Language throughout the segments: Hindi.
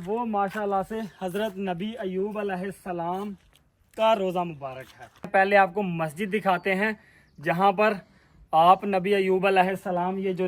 वो माशाल्लाह से हज़रत नबी अयूब अलैहिस्सलाम का रोज़ा मुबारक है। पहले आपको मस्जिद दिखाते हैं जहाँ पर आप नबी अयूब अलैहिस्सलाम ये जो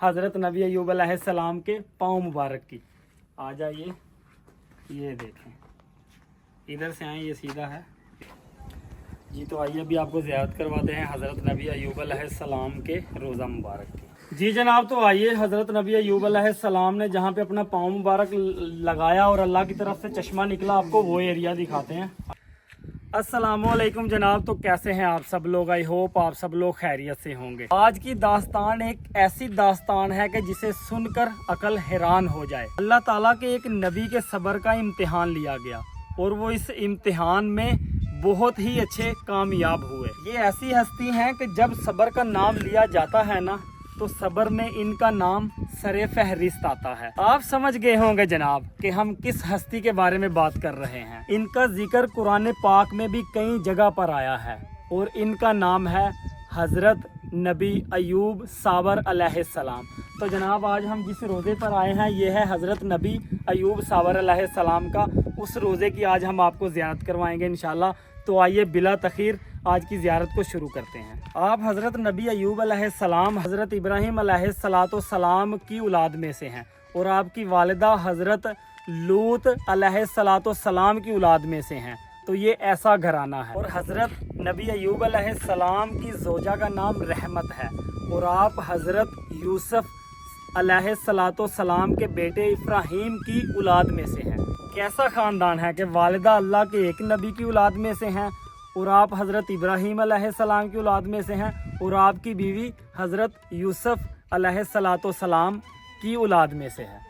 हज़रत नबी अयूब अलैहिस्सलाम के पाँव मुबारक की। आ जाइए, ये देखें, इधर से आए, ये सीधा है जी। तो आइए अभी आपको ज़ियारत करवाते हैं हज़रत नबी अयूब अलैहिस्सलाम के रोज़ा मुबारक की। जी जनाब, तो आइए, हज़रत नबी अयूब अलैहिस्सलाम ने जहाँ पे अपना पाँव मुबारक लगाया और अल्लाह की तरफ से चश्मा निकला, आपको वो एरिया दिखाते हैं। अस्सलामुअलैकुम जनाब, तो कैसे हैं आप सब लोग? आई होप आप सब लोग खैरियत से होंगे। आज की दास्तान एक ऐसी दास्तान है कि जिसे सुनकर अकल हैरान हो जाए। अल्लाह ताला के एक नबी के सब्र का इम्तिहान लिया गया और वो इस इम्तिहान में बहुत ही अच्छे कामयाब हुए। ये ऐसी हस्ती हैं कि जब सब्र का नाम लिया जाता है ना, तो सब्र में इनका नाम सरे फहरिस्त आता है। आप समझ गए होंगे जनाब कि हम किस हस्ती के बारे में बात कर रहे हैं। इनका जिक्र कुरान पाक में भी कई जगह पर आया है और इनका नाम है हज़रत नबी अयूब साबर अलैहिस्सलाम। तो जनाब, आज हम जिस रोज़े पर आए हैं ये है हज़रत नबी अयूब साबर अलैहिस्सलाम का। उस रोज़े की आज हम आपको ज़ियारत करवाएंगे इंशाल्लाह। तो आइए बिला तखीर आज की ज़ियारत को शुरू करते हैं। आप हज़रत नबी अयूब अलैहिस्सलाम हज़रत इब्राहीम अलैहिस्सलाम की औलाद में से हैं और आपकी वालिदा हज़रत लूत अलैहिस्सलाम की औलाद में से हैं। तो ये ऐसा घराना है। और हज़रत नबी अयूब अलैहिस्सलाम की ज़ौजा का नाम रहमत है और आप हज़रत यूसुफ अलैहिस्सलाम के बेटे इब्राहीम की औलाद में से हैं। कैसा ख़ानदान है कि वालिदा अल्लाह के एक नबी की औलाद में से हैं और आप हज़रत इब्राहीम अलैहिस्सलाम की औलाद में से हैं और आपकी बीवी हज़रत यूसुफ अलैहिस्सलाम की औलाद में से है।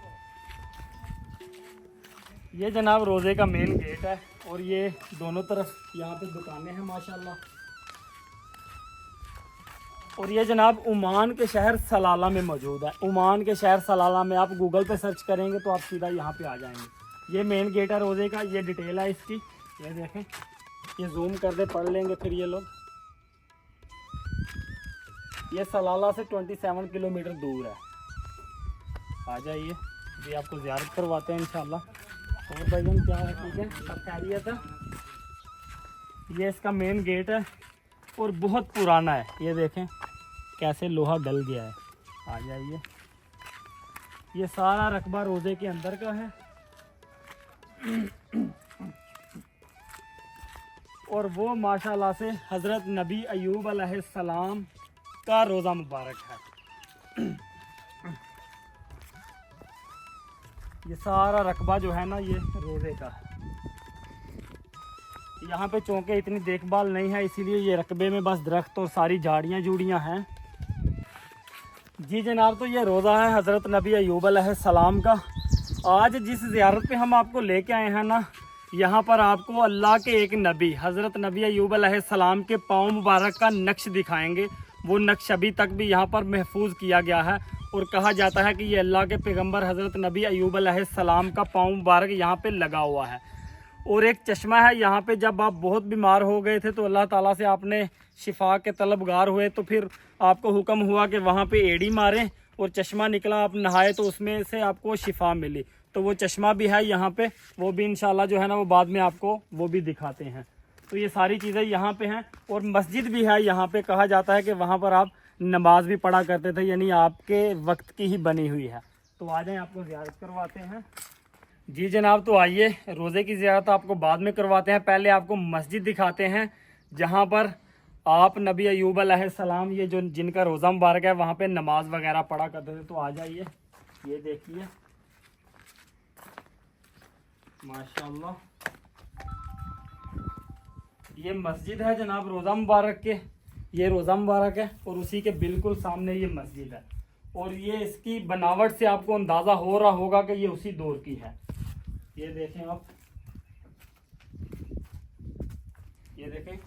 ये जनाब रोज़े का मेन गेट है और ये दोनों तरफ यहाँ पे दुकानें हैं माशाल्लाह। और ये जनाब ओमान के शहर सलाला में मौजूद है। ओमान के शहर सलाला में आप गूगल पे सर्च करेंगे तो आप सीधा यहाँ पे आ जाएंगे। ये मेन गेट है रोज़े का, ये डिटेल है इसकी, ये देखें, ये जूम कर दे, पढ़ लेंगे फिर ये लोग। ये सलाला से 27 किलोमीटर दूर है। आ जाइए, ये आपको ज़ियारत करवाते हैं इंशाल्लाह। और भाईजान क्या है, ठीक है, सब खैरियत है। ये इसका मेन गेट है और बहुत पुराना है। ये देखें कैसे लोहा गल गया है। आ जाइए, ये सारा रकबा रोज़े के अंदर का है और वो माशाल्लाह से हज़रत नबी अयूब अलैहिस्सलाम का रोज़ा मुबारक है। ये सारा रकबा जो है ना, ये रोज़े का है। यहाँ पे चौंके इतनी देखभाल नहीं है, इसीलिए ये रकबे में बस दरख्त और सारी झाड़ियाँ जूड़ियाँ हैं। जी जनाब, तो ये रोज़ा है हज़रत नबी अयूब अलैहिस्सलाम का। आज जिस ज़ियारत पे हम आपको लेके आए हैं ना, यहाँ पर आपको अल्लाह के एक नबी हज़रत नबी अयूब अलैहिस्सलाम के पाँव मुबारक का नक्श दिखाएंगे। वो नक्श अभी तक भी यहाँ पर महफूज किया गया है और कहा जाता है कि ये अल्लाह के पैगंबर हज़रत नबी अयूब अलैहिस्सलाम का पाँव मुबारक यहाँ पे लगा हुआ है। और एक चश्मा है यहाँ पे, जब आप बहुत बीमार हो गए थे तो अल्लाह ताला से आपने शिफा के तलबगार हुए तो फिर आपको हुक्म हुआ कि वहाँ पे एड़ी मारें और चश्मा निकला, आप नहाए तो उसमें से आपको शिफा मिली। तो वो चश्मा भी है यहाँ पे, वो भी इंशाल्लाह जो है ना वो बाद में आपको वो भी दिखाते हैं। तो ये सारी चीज़ें यहाँ पे हैं और मस्जिद भी है यहाँ पे। कहा जाता है कि वहाँ पर आप नमाज भी पढ़ा करते थे, यानी आपके वक्त की ही बनी हुई है। तो आ जाएं, आपको ज़ियारत करवाते हैं। जी जनाब, तो आइए, रोज़े की ज़ियारत आपको बाद में करवाते हैं। पहले आपको मस्जिद दिखाते हैं जहाँ पर आप नबी अयूब अलैहिस्सलाम ये जो जिनका रोज़ा मुबारक है वहाँ पे नमाज वगैरह पढ़ा करते थे। तो आ जाइए, ये देखिए माशाल्लाह, ये मस्जिद है जनाब रोज़ा मुबारक के। ये रोज़ा मुबारक है और उसी के बिल्कुल सामने ये मस्जिद है। और ये इसकी बनावट से आपको अंदाज़ा हो रहा होगा कि ये उसी दौर की है। ये देखें आप, ये देखें,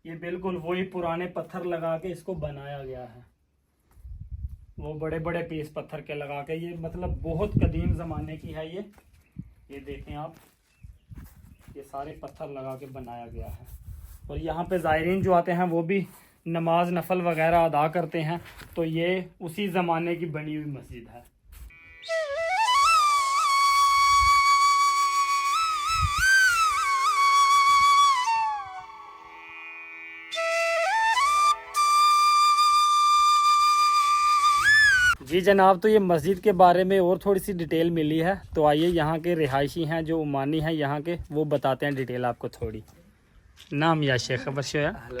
ये बिल्कुल वही पुराने पत्थर लगा के इसको बनाया गया है। वो बड़े बड़े पीस पत्थर के लगा के, ये मतलब बहुत कदीम ज़माने की है ये। ये देखें आप, ये सारे पत्थर लगा के बनाया गया है। और यहाँ पे ज़ायरीन जो आते हैं वो भी नमाज नफल वगैरह अदा करते हैं। तो ये उसी ज़माने की बनी हुई मस्जिद है। जी जनाब, तो ये मस्जिद के बारे में और थोड़ी सी डिटेल मिली है। तो आइए यहाँ के रिहायशी हैं जो ओमानी हैं यहाँ के, वो बताते हैं डिटेल आपको थोड़ी। नाम या शेख खबर शोया।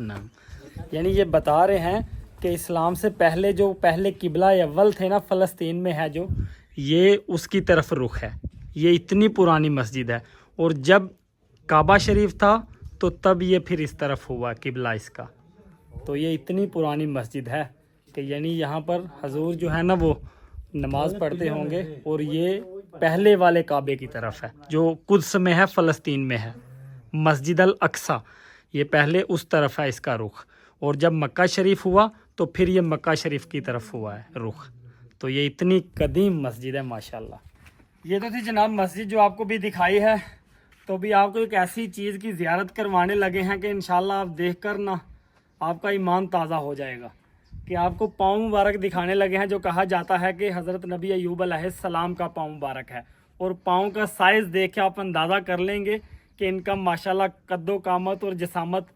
नाम यानी ये बता रहे हैं कि इस्लाम से पहले जो पहले किबला अव्वल थे ना फ़लस्तीन में है जो, ये उसकी तरफ रुख है। ये इतनी पुरानी मस्जिद है। और जब काबा शरीफ था तो तब ये फिर इस तरफ हुआ किबला इसका। तो ये इतनी पुरानी मस्जिद है कि यानी यहाँ पर हजूर जो है ना वो नमाज पढ़ते होंगे। और ये पहले वाले काबे की तरफ है जो कुद्स में है, फ़लस्तीन में है, मस्जिद अल अक्सा। ये पहले उस तरफ है इसका रुख। और जब मक्का शरीफ हुआ तो फिर ये मक्का शरीफ की तरफ हुआ है रुख। तो ये इतनी कदीम मस्जिद है माशाल्लाह। ये तो थी जनाब मस्जिद जो आपको भी दिखाई है। तो भी आपको एक ऐसी चीज़ की ज़ियारत करवाने लगे हैं कि इंशाल्लाह आप देख कर ना आपका ईमान ताज़ा हो जाएगा। कि आपको पाँव मुबारक दिखाने लगे हैं जो कहा जाता है कि हज़रत नबी अय्यूब अलैहिस्सलाम का पाँव मुबारक है। और पाँव का साइज़ देख के आप अंदाज़ा कर लेंगे कि इनका माशाल्लाह कद्दो कामत और जसामत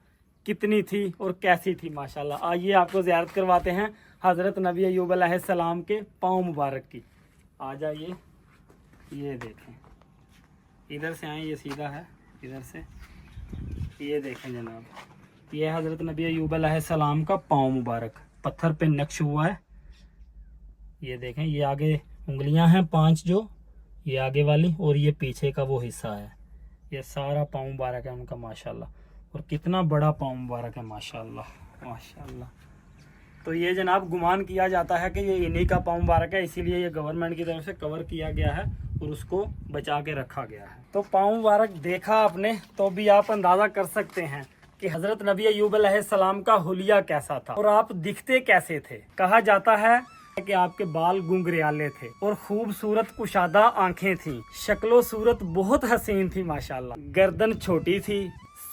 कितनी थी और कैसी थी माशाल्लाह। आइए आपको ज़ियारत करवाते हैं हज़रत नबी अय्यूब अलैहिस्सलाम के पाँव मुबारक की। आ जाइए, ये देखें, इधर से आए, ये सीधा है, इधर से ये देखें जनाब, ये हज़रत नबी अय्यूब अलैहिस्सलाम का पाँव मुबारक पत्थर पे नक्श हुआ है। ये देखें, ये आगे उंगलियां हैं 5 जो, ये आगे वाली, और ये पीछे का वो हिस्सा है। ये सारा पाँव मुबारक है उनका माशाल्लाह। और कितना बड़ा पाँव मुबारक है माशाल्लाह माशाल्लाह। तो ये जनाब गुमान किया जाता है कि ये इन्हीं का पाँव मुबारक है, इसीलिए ये गवर्नमेंट की तरफ से कवर किया गया है और उसको बचा के रखा गया है। तो पाँव मुबारक देखा आपने तो भी आप अंदाज़ा कर सकते हैं कि हज़रत नबी अय्यूब अलैहिस्सलाम का हुलिया कैसा था और आप दिखते कैसे थे। कहा जाता है कि आपके बाल गुंगरियाले थे और खूबसूरत कुशादा आंखें थी। शक्लो सूरत बहुत हसीन थी माशाल्लाह। गर्दन छोटी थी,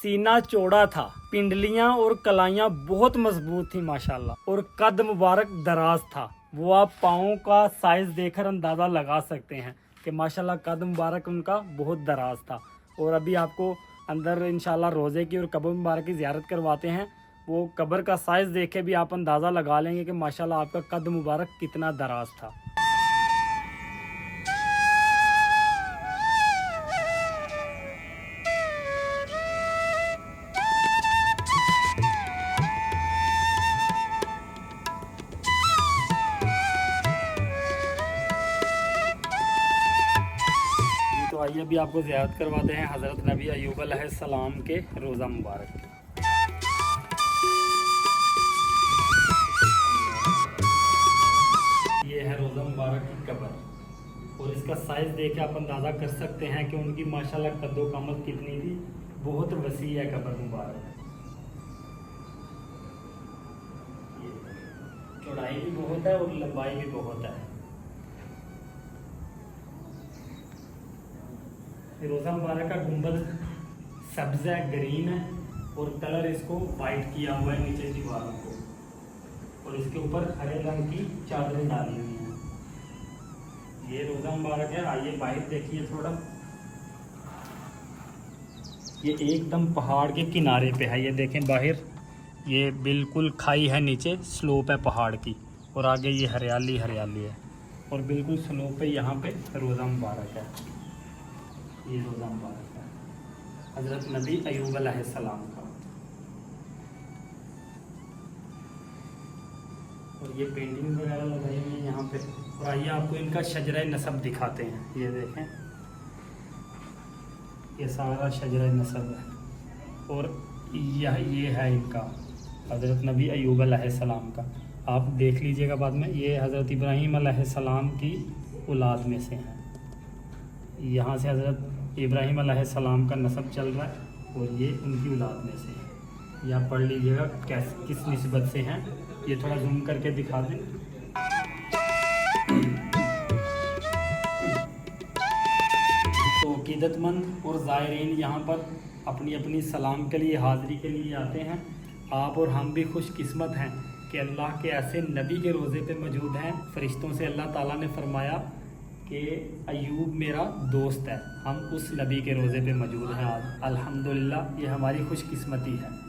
सीना चौड़ा था, पिंडलियां और कलाइयां बहुत मजबूत थी माशाल्लाह। और कद मुबारक दराज था। वो आप पाँव का साइज देखकर अंदाज़ा लगा सकते हैं कि माशाल्लाह कद मुबारक उनका बहुत दराज था। और अभी आपको अंदर इंशाल्लाह रोज़े की और कब्र मुबारक की ज़ियारत करवाते हैं। वो कब्र का साइज़ देख के भी आप अंदाज़ा लगा लेंगे कि माशाल्लाह आपका कद मुबारक कितना दराज था। तो आइए अभी आपको ज़ियारत करवाते हैं हज़रत नबी अय्यूब अलैहिस्सलाम के रोज़ा मुबारक। ये है रोज़ा मुबारक की कब्र और इसका साइज़ देख के आप अंदाज़ा कर सकते हैं कि उनकी माशाल्लाह कद्दो कामत कितनी थी। बहुत वसी है कब्र मुबारक। चौड़ाई भी बहुत है और लंबाई भी बहुत है। रोज़ा मुबारक का गुंबद सब्ज़ है, ग्रीन है और कलर इसको वाइट किया हुआ है नीचे दीवारों को। और इसके ऊपर हरे रंग की चादरें डाली हुई हैं। ये रोज़ा मुबारक है। आइए बाहर देखिए थोड़ा। ये एकदम पहाड़ के किनारे पे है। ये देखें बाहर, ये बिल्कुल खाई है, नीचे स्लोप है पहाड़ की और आगे ये हरियाली हरियाली है और बिल्कुल स्लोप पे यहाँ पे रोज़ा मुबारक है। ये रोज़ा मुबारक है हज़रत नबी अय्यूब अलैहिस्सलाम का। और ये पेंटिंग वगैरह लगाई हुई है यहाँ पे। और आइए आपको इनका शजरा नसब दिखाते हैं। ये देखें, ये सारा शजरा नसब है और ये है इनका हज़रत नबी अय्यूब अलैहिस्सलाम का। आप देख लीजिएगा बाद में। ये हज़रत इब्राहीम अलैहिस्सलाम की औलाद में से हैं। यहाँ से हज़रत इब्राहीम अलैहिस्सलाम का नसब चल रहा है और ये उनकी औलाद में से है। या पढ़ लीजिएगा किस निस्बत से हैं। ये थोड़ा जूम करके दिखा दें। तो अकीदतमंद और ज़ायरीन यहाँ पर अपनी अपनी सलाम के लिए, हाज़िरी के लिए आते हैं। आप और हम भी खुशकिस्मत हैं कि अल्लाह के ऐसे नबी के रोज़े पे मौजूद हैं। फ़रिश्तों से अल्लाह ताला ने फरमाया कि अयूब मेरा दोस्त है। हम उस नबी के रोज़े पे मौजूद हैं आज। अल्हम्दुलिल्लाह, ये हमारी खुशकिस्मती है।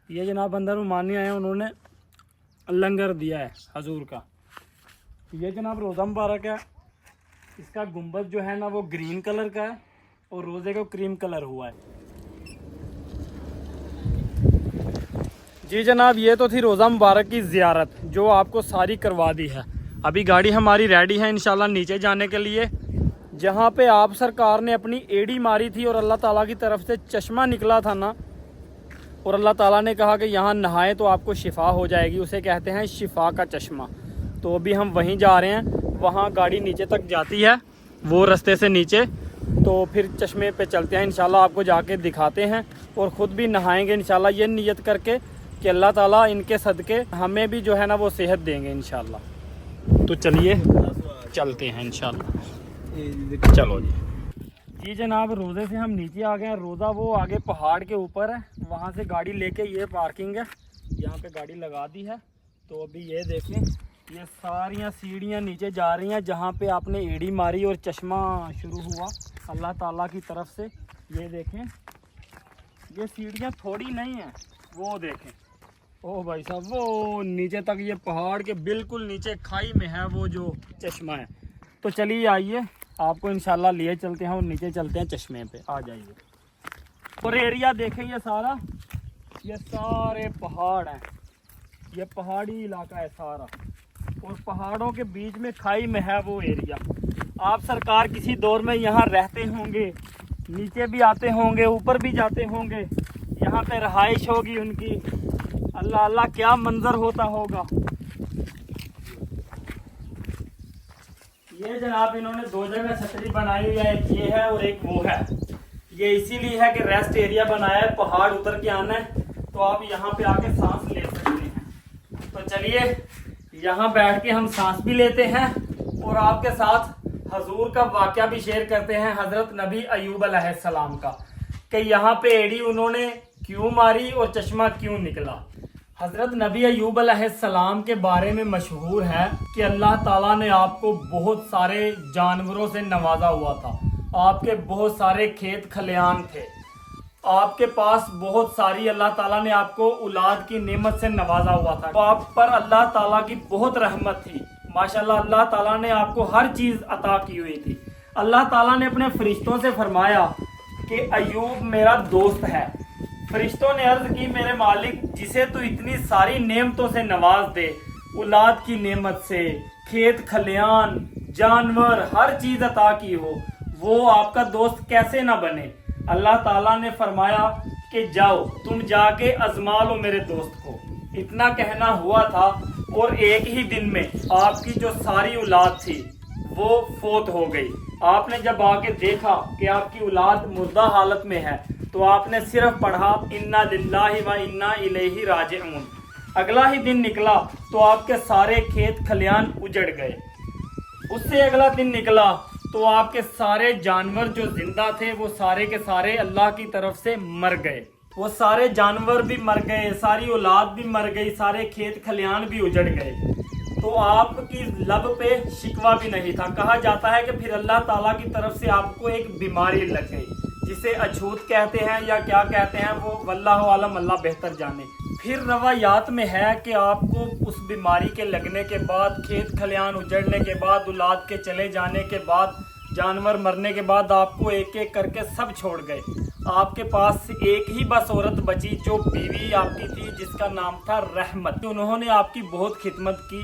ये जनाब अंदर रुमानी आए, उन्होंने लंगर दिया है हजूर का। ये जनाब रोज़ा मुबारक है। इसका गुंबद जो है ना वो ग्रीन कलर का है और रोज़े का क्रीम कलर हुआ है। जी जनाब, ये तो थी रोज़ा मुबारक की ज़ियारत जो आपको सारी करवा दी है। अभी गाड़ी हमारी रेडी है इंशाल्लाह नीचे जाने के लिए, जहाँ पे आप सरकार ने अपनी एड़ी मारी थी और अल्लाह ताला की तरफ से चश्मा निकला था ना, और अल्लाह ताला ने कहा कि यहाँ नहाएं तो आपको शिफा हो जाएगी। उसे कहते हैं शिफा का चश्मा। तो अभी हम वहीं जा रहे हैं, वहाँ गाड़ी नीचे तक जाती है वो रास्ते से नीचे। तो फिर चश्मे पे चलते हैं इंशाल्लाह, आपको जाके दिखाते हैं और ख़ुद भी नहाएंगे इंशाल्लाह, ये नियत करके कि अल्लाह ताला इनके सदक़े हमें भी जो है ना वो सेहत देंगे इंशाल्लाह। तो चलिए चलते हैं इंशाल्लाह। चलो जी जनाब, रोज़े से हम नीचे आ गए हैं। रोज़ा वो आगे पहाड़ के ऊपर है, वहाँ से गाड़ी लेके ये पार्किंग है, यहाँ पे गाड़ी लगा दी है। तो अभी ये देखें, ये सारियाँ सीढ़ियाँ नीचे जा रही हैं जहाँ पे आपने एड़ी मारी और चश्मा शुरू हुआ अल्लाह ताला की तरफ से। ये देखें, ये सीढ़ियाँ थोड़ी नहीं हैं, वो देखें। ओ भाई साहब, वो नीचे तक, ये पहाड़ के बिल्कुल नीचे खाई में है वो जो चश्मा है। तो चलिए आइए, आपको इंशाल्लाह लिए चलते हैं और नीचे चलते हैं चश्मे पे। आ जाइए। और एरिया देखें, ये सारा, ये सारे पहाड़ हैं, ये पहाड़ी इलाका है सारा, और पहाड़ों के बीच में खाई में है वो एरिया। आप सरकार किसी दौर में यहाँ रहते होंगे, नीचे भी आते होंगे, ऊपर भी जाते होंगे, यहाँ पे रहाइश होगी उनकी। अल्लाह अल्लाह, क्या मंजर होता होगा। ये जनाब इन्होंने दो जगह छतरी बनाई हुई है, एक ये है और एक वो है। ये इसीलिए है कि रेस्ट एरिया बनाया है, पहाड़ उतर के आना है तो आप यहाँ पे आके सांस ले सकते हैं। तो चलिए यहाँ बैठ के हम सांस भी लेते हैं और आपके साथ हजूर का वाक़या भी शेयर करते हैं, हजरत नबी अयूब अलैहिस्सलाम का, कि यहाँ पे एड़ी उन्होंने क्यों मारी और चश्मा क्यों निकला। हज़रत नबी अयूब अलैहिस्सलाम के बारे में मशहूर है कि अल्लाह ताला ने आपको बहुत सारे जानवरों से नवाजा हुआ था। आपके बहुत सारे खेत खलियान थे, आपके पास बहुत सारी, अल्लाह ताला ने आपको औलाद की नेमत से नवाजा हुआ था। तो आप पर अल्लाह ताला की बहुत रहमत थी माशाल्लाह। अल्लाह ताला ने आपको हर चीज़ अता की हुई थी। अल्लाह ताला ने अपने फरिश्तों से फरमाया कि अयूब मेरा दोस्त है। फरिश्तों ने अर्ज की, मेरे मालिक, जिसे तू इतनी सारी नेमतों से नवाज दे, औलाद की नेमत से, खेत खलियान, जानवर, हर चीज अता की हो, वो आपका दोस्त कैसे ना बने। अल्लाह ताला ने फरमाया कि जाओ तुम जाके आजमा लो मेरे दोस्त को। इतना कहना हुआ था और एक ही दिन में आपकी जो सारी औलाद थी वो फोत हो गई। आपने जब आके देखा कि आपकी औलाद मुर्दा हालत में है तो आपने सिर्फ पढ़ा इन्ना लिल्लाहि व इन्ना इलैहि राजिऊन। अगला ही दिन निकला तो आपके सारे खेत खलियान उजड़ गए। उससे अगला दिन निकला तो आपके सारे जानवर जो जिंदा थे वो सारे के सारे अल्लाह की तरफ से मर गए। वो सारे जानवर भी मर गए, सारी औलाद भी मर गई, सारे खेत खलियान भी उजड़ गए। तो आपकी लब पे शिकवा भी नहीं था। कहा जाता है कि फिर अल्लाह ताला की तरफ से आपको एक बीमारी लग गई, जिसे अछूत कहते हैं या क्या कहते हैं, वो वल्लाहु आलम, अल्लाह बेहतर जाने। फिर रवायात में है कि आपको उस बीमारी के लगने के बाद, खेत खलियान उजड़ने के बाद, औलाद के चले जाने के बाद, जानवर मरने के बाद आपको एक एक करके सब छोड़ गए। आपके पास एक ही बस औरत बची जो बीवी आपकी थी, जिसका नाम था रहमत। उन्होंने आपकी बहुत खिदमत की।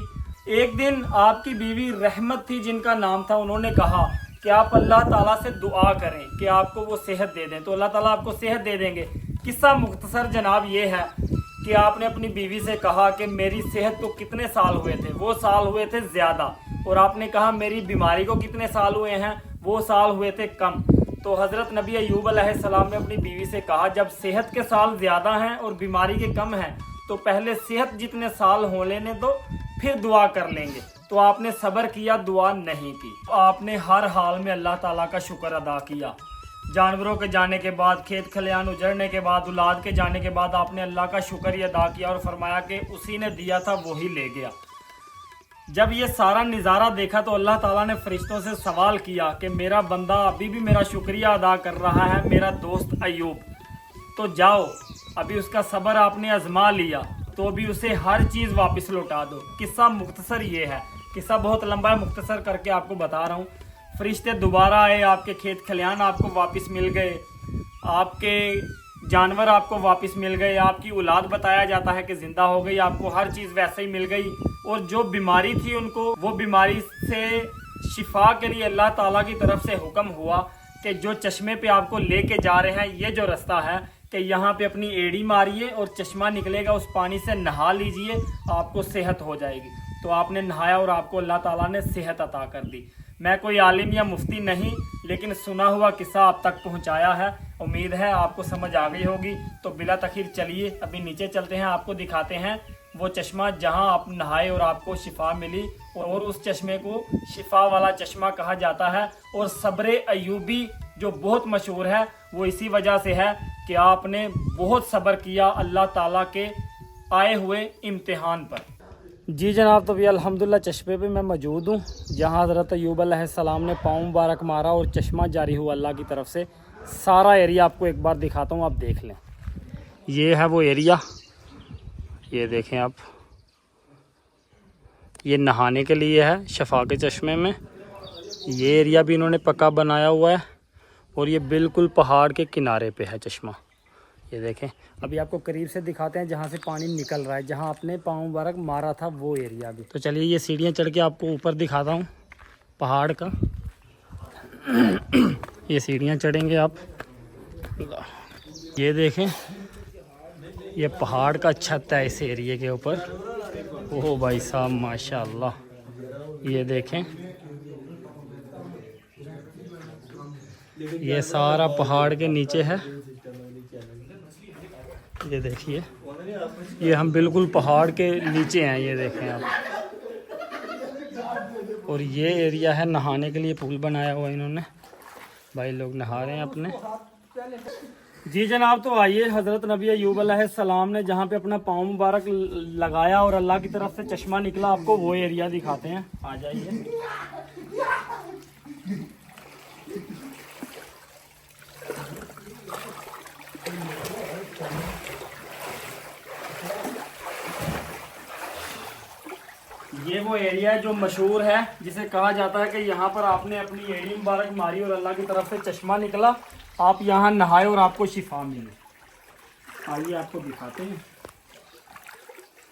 एक दिन आपकी बीवी रहमत थी जिनका नाम था, उन्होंने कहा कि आप अल्लाह ताला से दुआ करें कि आपको वो सेहत दे दें, तो अल्लाह ताला आपको सेहत दे देंगे। किस्सा मुख्तसर जनाब ये है कि आपने अपनी बीवी से कहा कि मेरी सेहत को कितने साल हुए थे, वो साल हुए थे ज़्यादा। और आपने कहा मेरी बीमारी को कितने साल हुए हैं, वो साल हुए थे कम। तो हज़रत नबी अय्यूब अलैहिस्सलाम ने अपनी बीवी से कहा जब सेहत के साल ज़्यादा हैं और बीमारी के कम हैं तो पहले सेहत जितने साल हो लेने दो, फिर दुआ कर लेंगे। तो आपने सब्र किया, दुआ नहीं की। आपने हर हाल में अल्लाह ताला का शुक्र अदा किया। जानवरों के जाने के बाद, खेत खलियान उजड़ने के बाद, औलाद के जाने के बाद आपने अल्लाह का शुक्र ही अदा किया और फरमाया कि उसी ने दिया था वही ले गया। जब ये सारा नज़ारा देखा तो अल्लाह ताला ने फरिश्तों से सवाल किया कि मेरा बंदा अभी भी मेरा शुक्रिया अदा कर रहा है, मेरा दोस्त अय्यूब, तो जाओ अभी उसका सब्र आपने आजमा लिया तो अभी उसे हर चीज़ वापस लौटा दो। किस्सा मुख्तसर ये है, किस्सा बहुत लंबा है, मुख्तसर करके आपको बता रहा हूँ। फरिश्ते दोबारा आए, आपके खेत खलियान आपको वापस मिल गए, आपके जानवर आपको वापस मिल गए, आपकी औलाद बताया जाता है कि ज़िंदा हो गई, आपको हर चीज़ वैसे ही मिल गई। और जो बीमारी थी उनको, वो बीमारी से शिफा के लिए अल्लाह ताला की तरफ से हुक्म हुआ कि जो चश्मे पे आपको लेके जा रहे हैं, ये जो रास्ता है कि यहाँ पे अपनी एड़ी मारिए और चश्मा निकलेगा, उस पानी से नहा लीजिए, आपको सेहत हो जाएगी। तो आपने नहाया और आपको अल्लाह ताला ने सेहत अता कर दी। मैं कोई आलिम या मुफ्ती नहीं, लेकिन सुना हुआ किस्सा आप तक पहुँचाया है। उम्मीद है आपको समझ आ गई होगी। तो बिला तखीर चलिए अभी नीचे चलते हैं, आपको दिखाते हैं वो चश्मा जहां आप नहाए और आपको शिफा मिली। और उस चश्मे को शिफा वाला चश्मा कहा जाता है। और सब्र अय्यूबी जो बहुत मशहूर है वो इसी वजह से है कि आपने बहुत सब्र किया अल्लाह ताला के आए हुए इम्तिहान पर। जी जनाब, तो भैया अल्हम्दुलिल्लाह चश्मे पे मैं मौजूद हूँ जहाँ हज़रत अय्यूब अलैहिस्सलाम ने पाँव मुबारक मारा और चश्मा जारी हुआ अल्लाह की तरफ से। सारा एरिया आपको एक बार दिखाता हूँ, आप देख लें। ये है वो एरिया, ये देखें आप, ये नहाने के लिए है शफा के चश्मे में। ये एरिया भी इन्होंने पक्का बनाया हुआ है और ये बिल्कुल पहाड़ के किनारे पे है चश्मा। ये देखें, अभी आपको करीब से दिखाते हैं जहाँ से पानी निकल रहा है, जहाँ आपने पाँव मुबारक मारा था वो एरिया भी। तो चलिए ये सीढ़ियाँ चढ़ के आपको ऊपर दिखाता हूँ पहाड़ का। ये सीढ़ियाँ चढ़ेंगे आप, ये देखें, ये पहाड़ का छत है इस एरिए के ऊपर। ओह भाई साहब माशाल्लाह, ये देखें, ये सारा पहाड़ के नीचे है। ये देखिए, ये हम बिल्कुल पहाड़ के नीचे हैं, ये देखें आप। और ये एरिया है नहाने के लिए, पूल बनाया हुआ इन्होंने, भाई लोग नहा रहे हैं अपने। जी जनाब, तो आइए हज़रत नबी अय्यूब अलैहिस्सलाम ने जहाँ पे अपना पाँव मुबारक लगाया और अल्लाह की तरफ से चश्मा निकला, आपको वो एरिया दिखाते हैं। आ जाइए। ये वो एरिया है जो मशहूर है, जिसे कहा जाता है कि यहाँ पर आपने अपनी एड़ी मुबारक मारी और अल्लाह की तरफ से चश्मा निकला, आप यहाँ नहाए और आपको शिफा मिली। आइए आपको दिखाते हैं।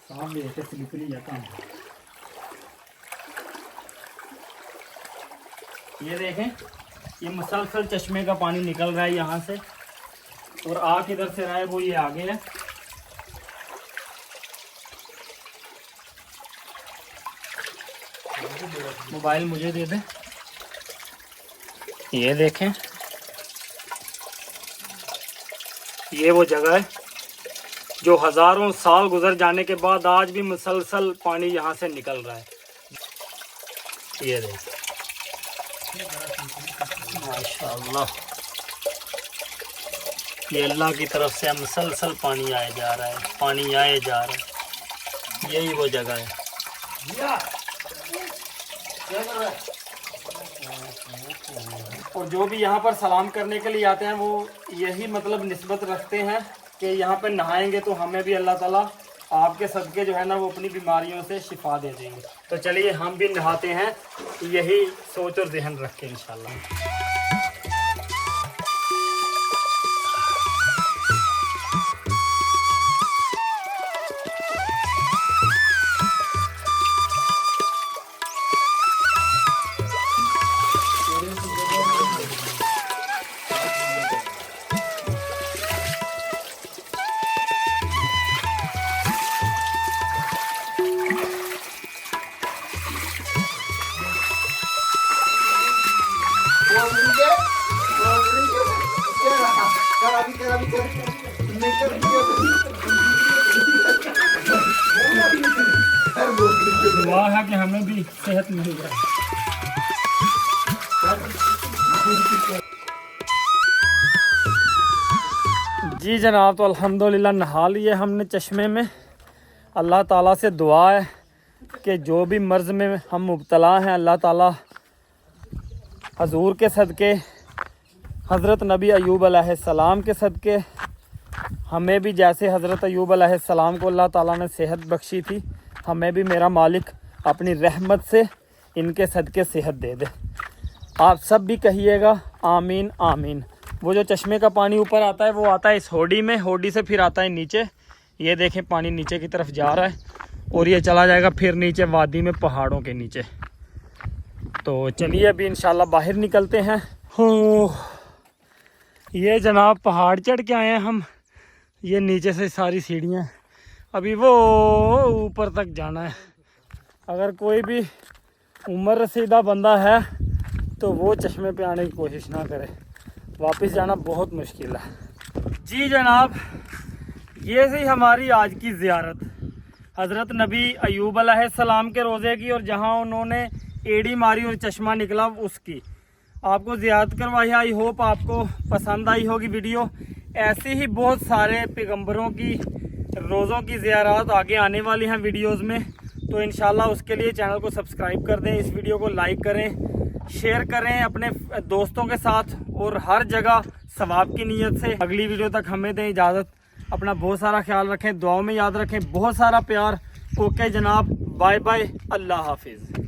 सामने ऐसे स्लिपरी जाता है, ये देखें, ये मसलसल चश्मे का पानी निकल रहा है यहाँ से और आ किधर से रहा है वो ये आगे है। मोबाइल मुझे दे दें। ये देखें, ये वो जगह है जो हजारों साल गुजर जाने के बाद आज भी मुसलसल पानी यहाँ से निकल रहा है। ये देखें, माशाअल्लाह, ये अल्लाह की तरफ से मुसलसल पानी आए जा रहा है, पानी आए जा रहा है। यही वो जगह है। और जो भी यहाँ पर सलाम करने के लिए आते हैं वो यही मतलब निस्बत रखते हैं कि यहाँ पर नहाएंगे तो हमें भी अल्लाह ताला आपके सदके जो है ना वो अपनी बीमारियों से शिफा दे देंगे। तो चलिए हम भी नहाते हैं, यही सोच और जहन रख के इंशाल्लाह। दुआ है कि हमें भी सेहत मिल जाए। जी जनाब, तो अल्हम्दुलिल्लाह नहा लिए हमने चश्मे में। अल्लाह ताला से दुआ है कि जो भी मर्ज़ में हम मुब्तला हैं, अल्लाह ताला हजूर के सदके, हज़रत नबी अय्यूब अलैहिस्सलाम के सदके, हमें भी जैसे हज़रत अय्यूब अलैहिस्सलाम को अल्लाह ताला ने सेहत बख्शी थी, हमें भी मेरा मालिक अपनी रहमत से इनके सदके सेहत दे दे। आप सब भी कहिएगा आमीन आमीन। वो जो चश्मे का पानी ऊपर आता है वो आता है इस होडी में, होडी से फिर आता है नीचे। ये देखें पानी नीचे की तरफ जा रहा है और ये चला जाएगा फिर नीचे वादी में, पहाड़ों के नीचे। तो चलिए अभी इंशाल्लाह बाहर निकलते हैं। हो ये जनाब पहाड़ चढ़ के आए हैं हम। ये नीचे से सारी सीढ़ियाँ, अभी वो ऊपर तक जाना है। अगर कोई भी उम्र रसीदा बंदा है तो वो चश्मे पे आने की कोशिश ना करे, वापस जाना बहुत मुश्किल है। जी जनाब, ये थी हमारी आज की ज़ियारत हज़रत नबी अय्यूब अलैहिस्सलाम के रोज़े की, और जहाँ उन्होंने एड़ी मारी और चश्मा निकला उसकी आपको ज़ियारत करवाई। आई होप आपको पसंद आई होगी वीडियो। ऐसे ही बहुत सारे पैगंबरों की रोज़ों की ज़ियारत आगे आने वाली हैं वीडियोस में, तो इंशाल्लाह उसके लिए चैनल को सब्सक्राइब कर दें, इस वीडियो को लाइक करें, शेयर करें अपने दोस्तों के साथ, और हर जगह सवाब की नीयत से। अगली वीडियो तक हमें दें इजाज़त। अपना बहुत सारा ख्याल रखें, दुआओं में याद रखें, बहुत सारा प्यार। ओके जनाब, बाय बाय, अल्लाह हाफिज़।